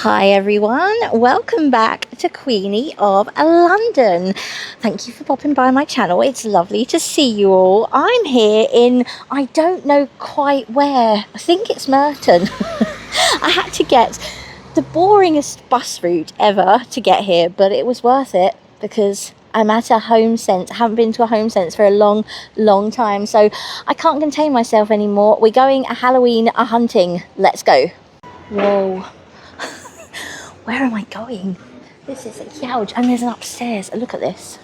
Hi everyone, welcome back to Queenie of London. Thank you for popping by my channel. It's lovely to see you all. I'm here in, I don't know quite where, I think it's Merton. I had to get the boringest bus route ever to get here, but it was worth it because I'm at a Homesense. I haven't been to a Homesense for a long time, so I can't contain myself anymore. We're going a Halloween hunting. Let's go. Whoa. Where am I going? This is huge. And there's an upstairs. Look at this.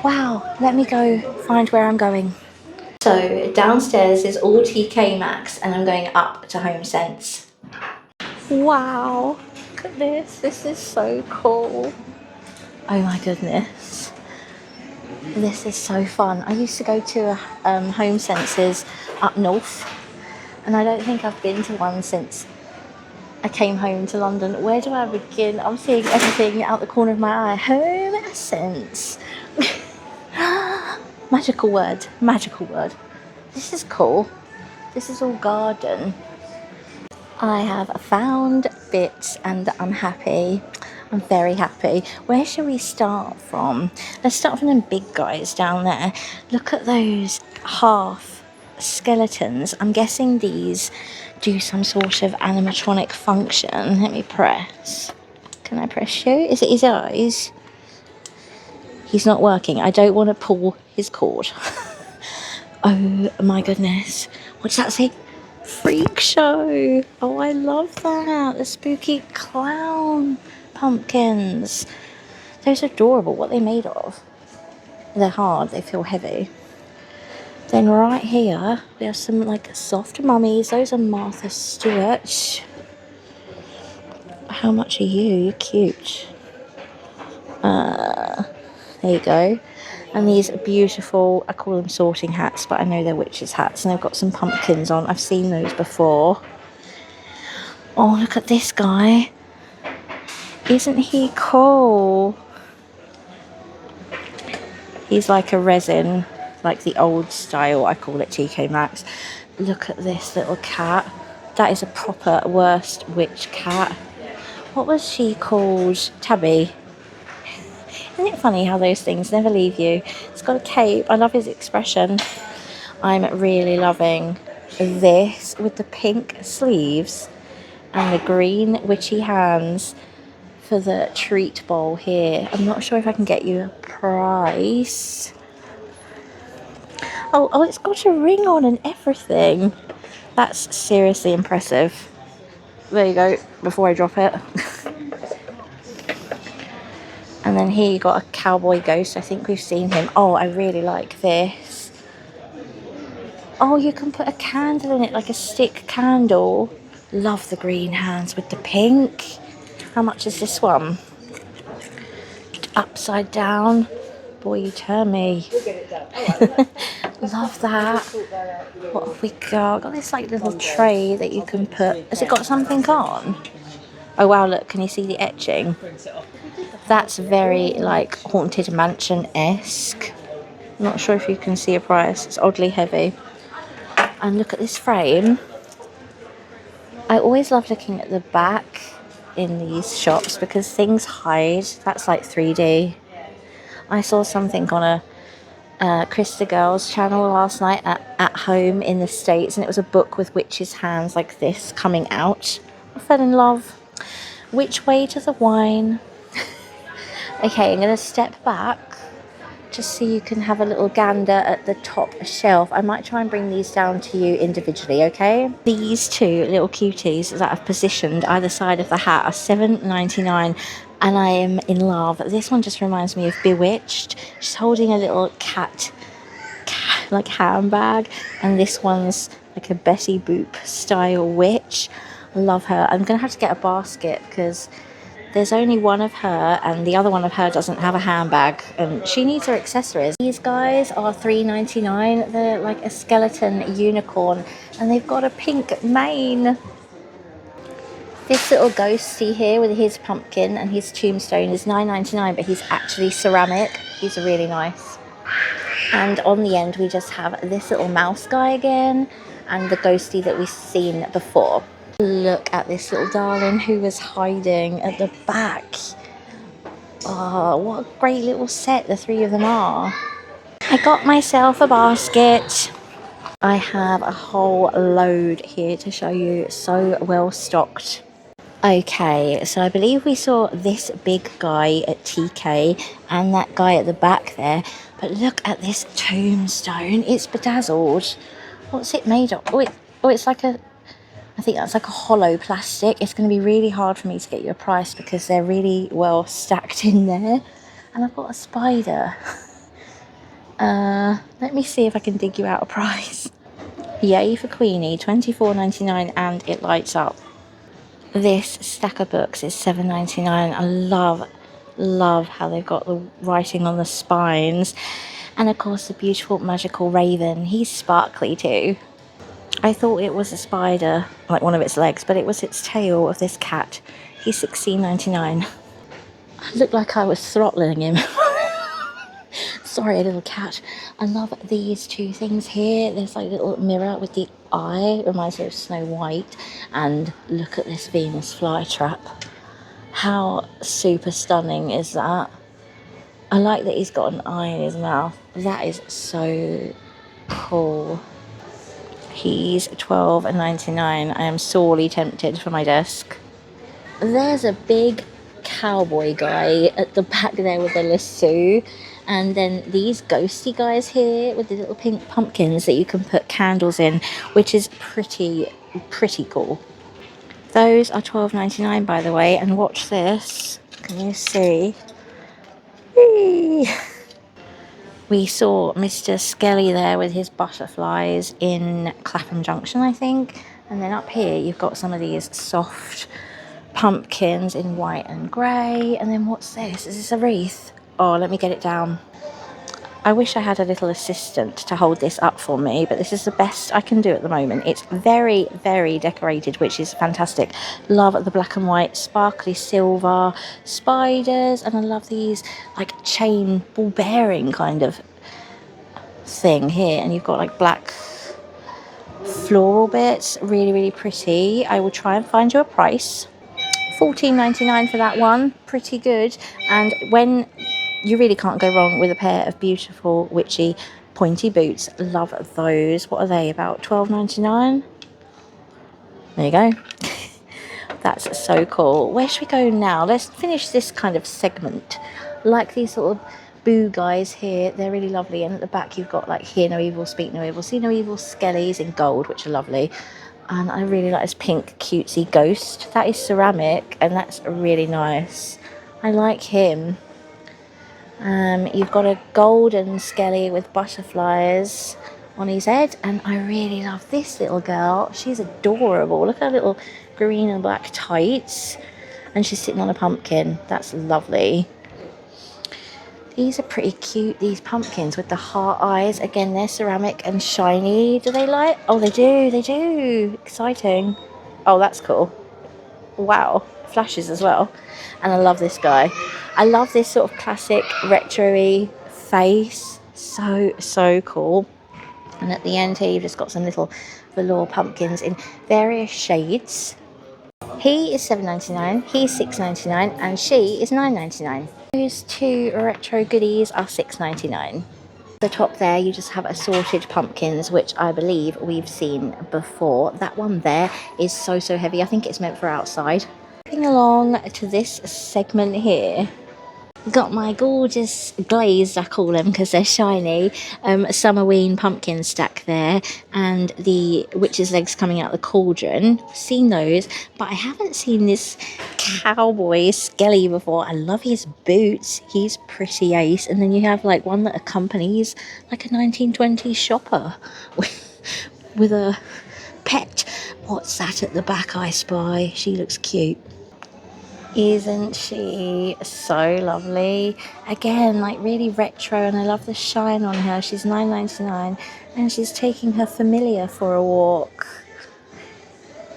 Wow. Let me go find where I'm going. So downstairs is all TK Maxx and I'm going up to Homesense. Wow. Look at this. This is so cool. Oh my goodness. This is so fun. I used to go to Homesenses up north. And I don't think I've been to one since I came home to London. Where do I begin? I'm seeing everything out the corner of my eye. Homesense. Magical word. Magical word. This is cool. This is all garden. I have found bits and I'm happy. I'm very happy. Where shall we start from? Let's start from them big guys down there. Look at those half skeletons. I'm guessing these do some sort of animatronic function. Let me press. Can I press you? Is it his eyes? He's not working. I don't want to pull his cord. Oh my goodness. What's that say? Freak show. Oh, I love that. The spooky clown pumpkins. Those are adorable. What are they made of? They're hard. They feel heavy. Then right here, we have some like soft mummies. Those are Martha Stewart. How much are you? You're cute. There you go. And these beautiful, I call them sorting hats, but I know they're witches' hats. And they've got some pumpkins on. I've seen those before. Oh, look at this guy. Isn't he cool? He's like a resin, like the old style. I call it TK Maxx. Look at this little cat. That is a proper worst witch cat. What was she called? Tabby. Isn't it funny how those things never leave you? It's got a cape. I love his expression. I'm really loving this with the pink sleeves and the green witchy hands for the treat bowl here. I'm not sure if I can get you a price. Oh, it's got a ring on and everything. That's seriously impressive. There you go, before I drop it. And then here you got a cowboy ghost. I think we've seen him. Oh, I really like this. Oh, you can put a candle in it, like a stick candle. Love the green hands with the pink. How much is this one? Upside down. Boy, you turn me. Love that. What have we got? Got this like little tray that you can put. Has it got something on? Oh wow, look, can you see the etching? That's very like Haunted Mansion-esque. I'm not sure if you can see a price. It's oddly heavy. And look at this frame. I always love looking at the back in these shops because things hide. That's like 3D. I saw something on a Krista Girl's channel last night at home in the States, and it was a book with witches' hands like this coming out. I fell in love. Which way to the wine? Okay, I'm going to step back just so you can have a little gander at the top shelf. I might try and bring these down to you individually, okay? These two little cuties that I've positioned either side of the hat are $7.99 and I am in love. This one just reminds me of Bewitched. She's holding a little cat like handbag, and this one's like a Betty Boop style witch. Love her. I'm going to have to get a basket because there's only one of her and the other one of her doesn't have a handbag and she needs her accessories. These guys are $3.99. They're like a skeleton unicorn and they've got a pink mane. This little ghosty here with his pumpkin and his tombstone is $9.99, but he's actually ceramic. He's really nice. And on the end we just have this little mouse guy again and the ghosty that we've seen before. Look at this little darling who was hiding at the back. Oh, what a great little set the three of them are. I got myself a basket. I have a whole load here to show you, so well stocked. Okay, so I believe we saw this big guy at TK and that guy at the back there, but look at this tombstone. It's bedazzled. What's it made of? It's like I think that's like a hollow plastic. It's going to be really hard for me to get you a price because they're really well stacked in there. And I've got a spider. Let me see if I can dig you out a price. Yay for Queenie, $24.99, and it lights up. This stack of books is $7.99. I love how they've got the writing on the spines. And of course the beautiful magical raven. He's sparkly too. I thought it was a spider, like one of its legs, but it was its tail of this cat. He's $16.99. I looked like I was throttling him. Sorry, little cat. I love these two things here. There's like a little mirror with the eye. It reminds me of Snow White. And look at this Venus flytrap. How super stunning is that? I like that he's got an eye in his mouth. That is so cool. He's $12.99. I am sorely tempted for my desk. There's a big cowboy guy at the back there with a lasso. And then these ghosty guys here with the little pink pumpkins that you can put candles in, which is pretty cool. Those are $12.99, by the way. And watch this. Can you see? Whee! We saw Mr. Skelly there with his butterflies in Clapham Junction, I think. And then up here, you've got some of these soft pumpkins in white and grey. And then what's this? Is this a wreath? Oh, let me get it down. I wish I had a little assistant to hold this up for me, but this is the best I can do at the moment. It's very, very decorated, which is fantastic. Love the black and white, sparkly silver, spiders, and I love these like chain ball bearing kind of thing here. And you've got like black floral bits, really, really pretty. I will try and find you a price. $14.99 for that one, pretty good. And when you really can't go wrong with a pair of beautiful witchy pointy boots. Love those. What are they, about $12.99? There you go. That's so cool. Where should we go now? Let's finish this kind of segment. Like these sort of boo guys here, they're really lovely. And at the back you've got like hear no evil, speak no evil, see no evil skellies in gold, which are lovely. And I really like this pink cutesy ghost. That is ceramic and that's really nice. I like him. You've got a golden skelly with butterflies on his head, and I really love this little girl. She's adorable. Look at her little green and black tights, and she's sitting on a pumpkin. That's lovely. These are pretty cute, these pumpkins with the heart eyes. Again, they're ceramic and shiny. Do they light? Oh, they do. Exciting. Oh, that's cool. Wow, flashes as well. And I love this guy. I love this sort of classic retro-y face. So cool. And at the end here you've just got some little velour pumpkins in various shades. He is $7.99, he's $6.99, and she is $9.99. Those two retro goodies are $6.99. The top there you just have assorted pumpkins, which I believe we've seen before. That one there is so heavy. I think it's meant for outside. Moving along to this segment here, got my gorgeous glazed, I call them because they're shiny, Summerween pumpkin stack there, and the witch's legs coming out of the cauldron. Seen those, but I haven't seen this cowboy skelly before. I love his boots. He's pretty ace. And then you have like one that accompanies like a 1920s shopper with a pet. What's that at the back I spy? She looks cute. Isn't she so lovely? Again, like really retro, and I love the shine on her. She's $9.99 and she's taking her familiar for a walk.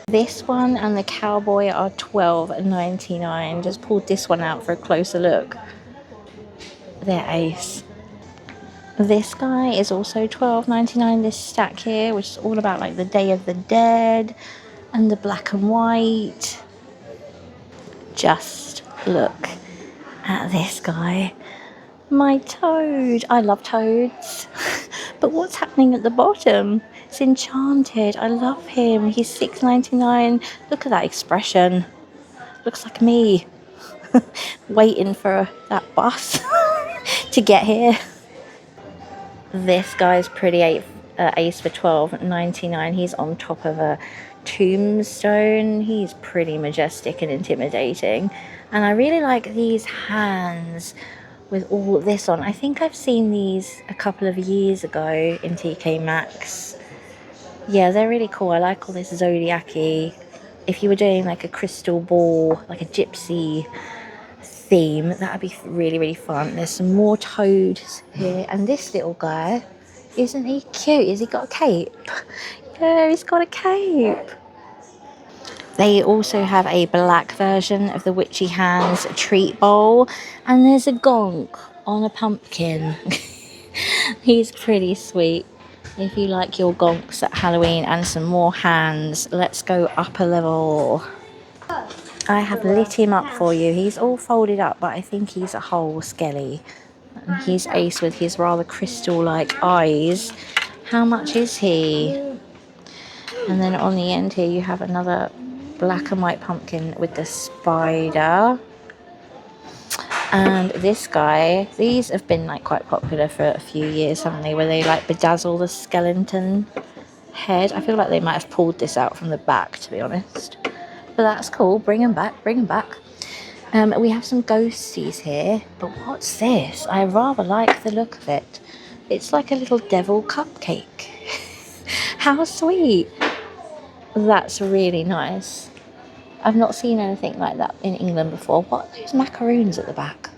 This one and the cowboy are $12.99. Just pulled this one out for a closer look. They're ace. This guy is also $12.99, this stack here, which is all about like the Day of the Dead. And the black and white. Just look at this guy. My toad. I love toads. But what's happening at the bottom? It's enchanted. I love him. He's $6.99. Look at that expression. Looks like me. Waiting for that bus to get here. This guy's pretty ace for $12.99. He's on top of a tombstone. He's pretty majestic and intimidating. And I really like these hands with all of this on. I think I've seen these a couple of years ago in TK Maxx. Yeah, they're really cool. I like all this zodiac-y. If you were doing like a crystal ball, like a gypsy theme, that would be really, really fun. There's some more toads here. And this little guy, isn't he cute? Has he got a cape? Yeah, he's got a cape. They also have a black version of the Witchy Hands treat bowl. And there's a gonk on a pumpkin. He's pretty sweet. If you like your gonks at Halloween and some more hands, let's go up a level. I have lit him up for you. He's all folded up, but I think he's a whole skelly. And he's ace with his rather crystal-like eyes. How much is he? And then on the end here you have another black and white pumpkin with the spider. And this guy, these have been like quite popular for a few years, haven't they? Where they like bedazzle the skeleton head. I feel like they might have pulled this out from the back, to be honest. But that's cool. Bring them back. Bring them back. We have some ghosties here. But what's this? I rather like the look of it. It's like a little devil cupcake. How sweet. That's really nice. I've not seen anything like that in England before. What are those macaroons at the back?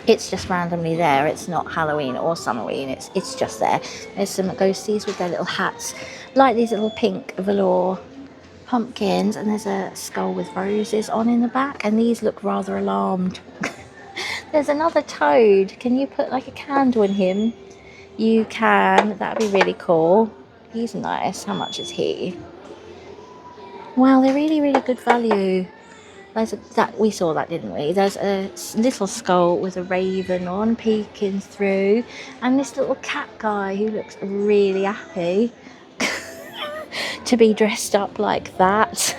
It's just randomly there. It's not Halloween or Summerween. It's just there. There's some ghosties with their little hats. Like these little pink velour pumpkins. And there's a skull with roses on in the back. And these look rather alarmed. There's another toad. Can you put like a candle in him? You can. That'd be really cool. He's nice. How much is he? Wow, they're really, really good value. We saw that, didn't we? There's a little skull with a raven on peeking through. And this little cat guy who looks really happy to be dressed up like that.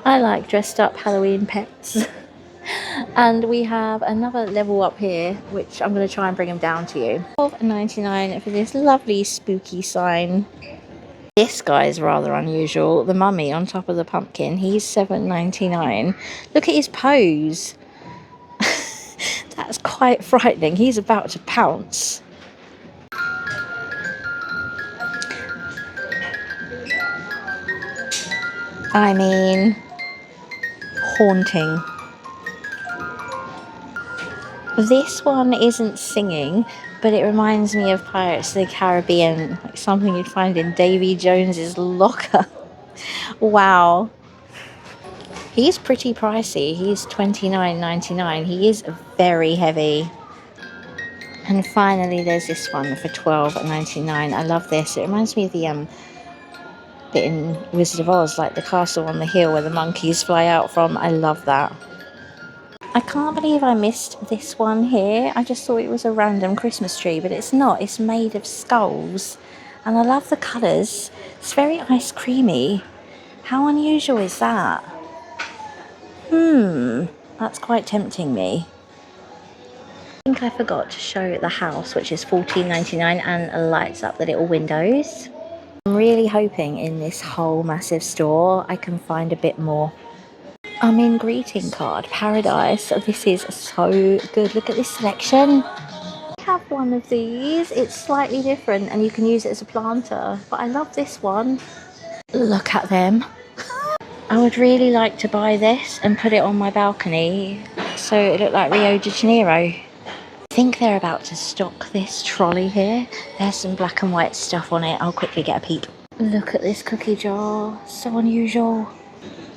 I like dressed up Halloween pets. And we have another level up here, which I'm going to try and bring them down to you. $12.99 for this lovely spooky sign. This guy is rather unusual. The mummy on top of the pumpkin. He's $7.99. Look at his pose. That's quite frightening. He's about to pounce. I mean, haunting. This one isn't singing, but it reminds me of Pirates of the Caribbean, like something you'd find in Davy Jones's locker. Wow. He's pretty pricey. He's $29.99. He is very heavy. And finally, there's this one for $12.99. I love this. It reminds me of the bit in Wizard of Oz, like the castle on the hill where the monkeys fly out from. I love that. I can't believe I missed this one here. I just thought it was a random Christmas tree, but it's not. It's made of skulls. And I love the colours. It's very ice creamy. How unusual is that? That's quite tempting me. I think I forgot to show the house, which is $14.99 and lights up the little windows. I'm really hoping in this whole massive store I can find a bit more. I'm in greeting card paradise. This is so good. Look at this selection. I have one of these. It's slightly different and you can use it as a planter, but I love this one. Look at them. I would really like to buy this and put it on my balcony so it looked like Rio de Janeiro. I think they're about to stock this trolley here. There's some black and white stuff on it. I'll quickly get a peek. Look at this cookie jar. So unusual.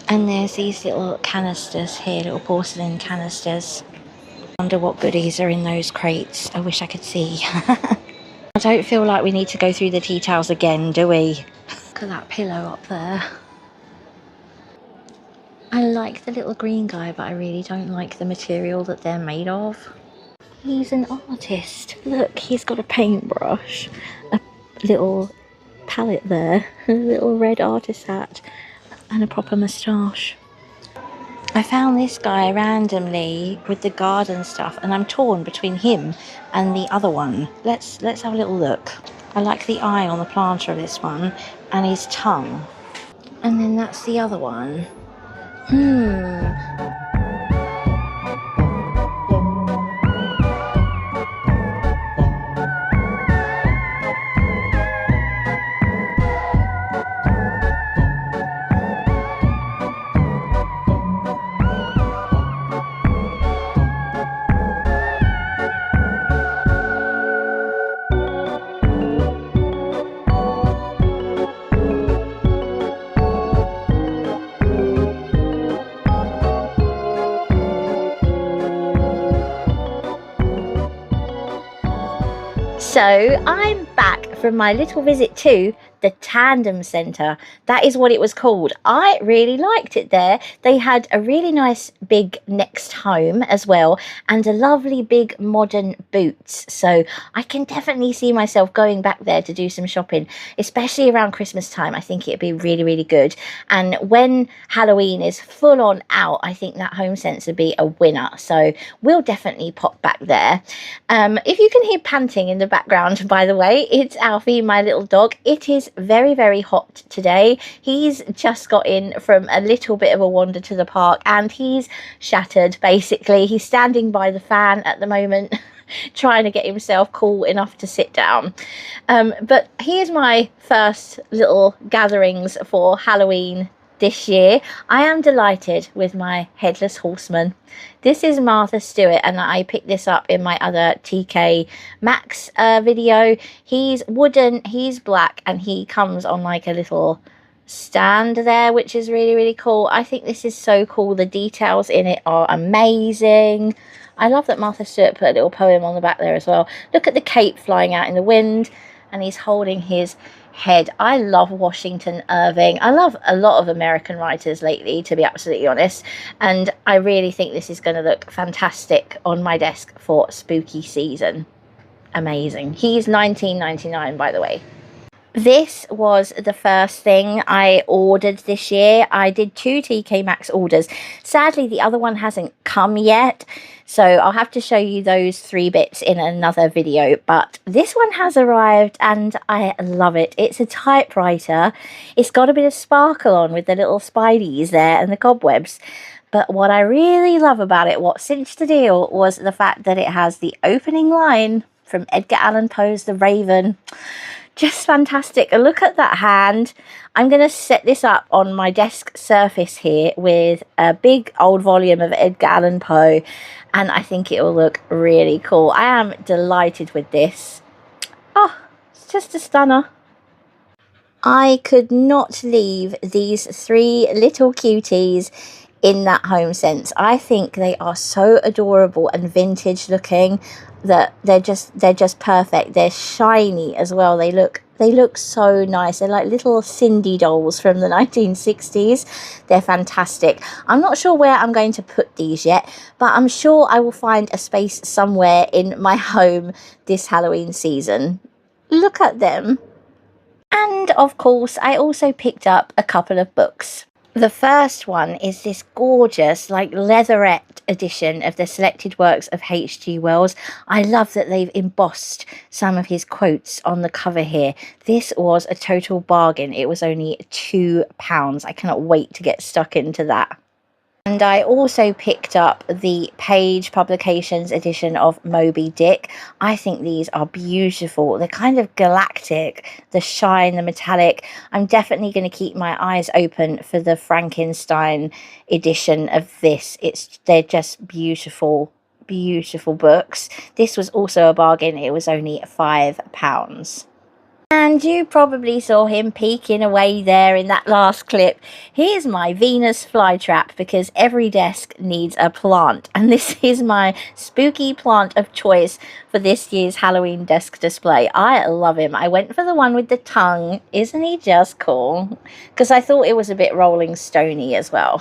And there's these little canisters here, little porcelain canisters. I wonder what goodies are in those crates. I wish I could see. I don't feel like we need to go through the tea towels again, do we? Look at that pillow up there. I like the little green guy, but I really don't like the material that they're made of. He's an artist. Look, he's got a paintbrush, a little palette there, a little red artist hat, and a proper moustache. I found this guy randomly with the garden stuff, and I'm torn between him and the other one. Let's have a little look. I like the eye on the planter of this one, and his tongue. And then that's the other one. So I'm back from my little visit to the Tandem Centre. That is what it was called. I really liked it there. They had a really nice big Next Home as well, and a lovely big modern Boots. So I can definitely see myself going back there to do some shopping, especially around Christmas time. I think it'd be really, really good. And when Halloween is full on out, I think that Homesense would be a winner. So we'll definitely pop back there. If you can hear panting in the background, by the way, it's Alfie, my little dog. It is very, very hot today. He's just got in from a little bit of a wander to the park, and he's shattered, basically. He's standing by the fan at the moment, trying to get himself cool enough to sit down. But here's my first little gatherings for Halloween this year. I am delighted with my headless horseman. This is Martha Stewart, and I picked this up in my other TK Maxx video. He's wooden, he's black, and he comes on like a little stand there, which is really, really cool. I think this is so cool. The details in it are amazing. I love that Martha Stewart put a little poem on the back there as well. Look at the cape flying out in the wind, and he's holding his head. I love Washington Irving. I love a lot of American writers lately, to be absolutely honest, and I really think this is going to look fantastic on my desk for spooky season. Amazing. He's $19.99, by the way. This was the first thing I ordered this year. I did 2 TK Maxx orders. Sadly, the other one hasn't come yet, so I'll have to show you those 3 bits in another video. But this one has arrived, and I love it. It's a typewriter. It's got a bit of sparkle on with the little spideys there and the cobwebs. But what I really love about it, what cinched the deal, was the fact that it has the opening line from Edgar Allan Poe's The Raven. Just fantastic. Look at that hand. I'm going to set this up on my desk surface here with a big old volume of Edgar Allan Poe, and I think it will look really cool. I am delighted with this. Oh, it's just a stunner. I could not leave these 3 little cuties in that Homesense. I think they are so adorable and vintage looking that they're just perfect. They're shiny as well. They look so nice. They're like little Cindy dolls from the 1960s. They're fantastic. I'm not sure where I'm going to put these yet, but I'm sure I will find a space somewhere in my home this Halloween season. Look at them. And of course, I also picked up a couple of books. The first one is this gorgeous, like, leatherette edition of the selected works of H.G. Wells. I love that they've embossed some of his quotes on the cover here. This was a total bargain. It was only £2. I cannot wait to get stuck into that. And I also picked up the Page Publications edition of Moby Dick. I think these are beautiful. They're kind of galactic, the shine, the metallic. I'm definitely going to keep my eyes open for the Frankenstein edition of this. They're just beautiful, beautiful books. This was also a bargain. It was only £5. And you probably saw him peeking away there in that last clip. Here's my Venus flytrap, because every desk needs a plant. And this is my spooky plant of choice for this year's Halloween desk display. I love him. I went for the one with the tongue. Isn't he just cool? Because I thought it was a bit Rolling Stony as well.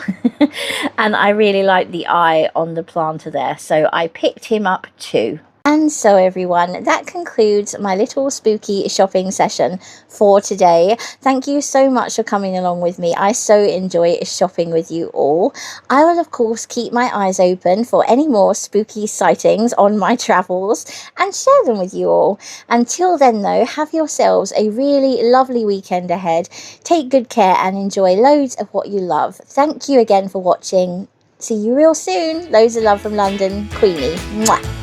And I really like the eye on the planter there. So I picked him up too. And so everyone, that concludes my little spooky shopping session for today. Thank you so much for coming along with me. I so enjoy shopping with you all. I will of course keep my eyes open for any more spooky sightings on my travels and share them with you all. Until then though, have yourselves a really lovely weekend ahead. Take good care and enjoy loads of what you love. Thank you again for watching. See you real soon. Loads of love from London, Queenie. Mwah.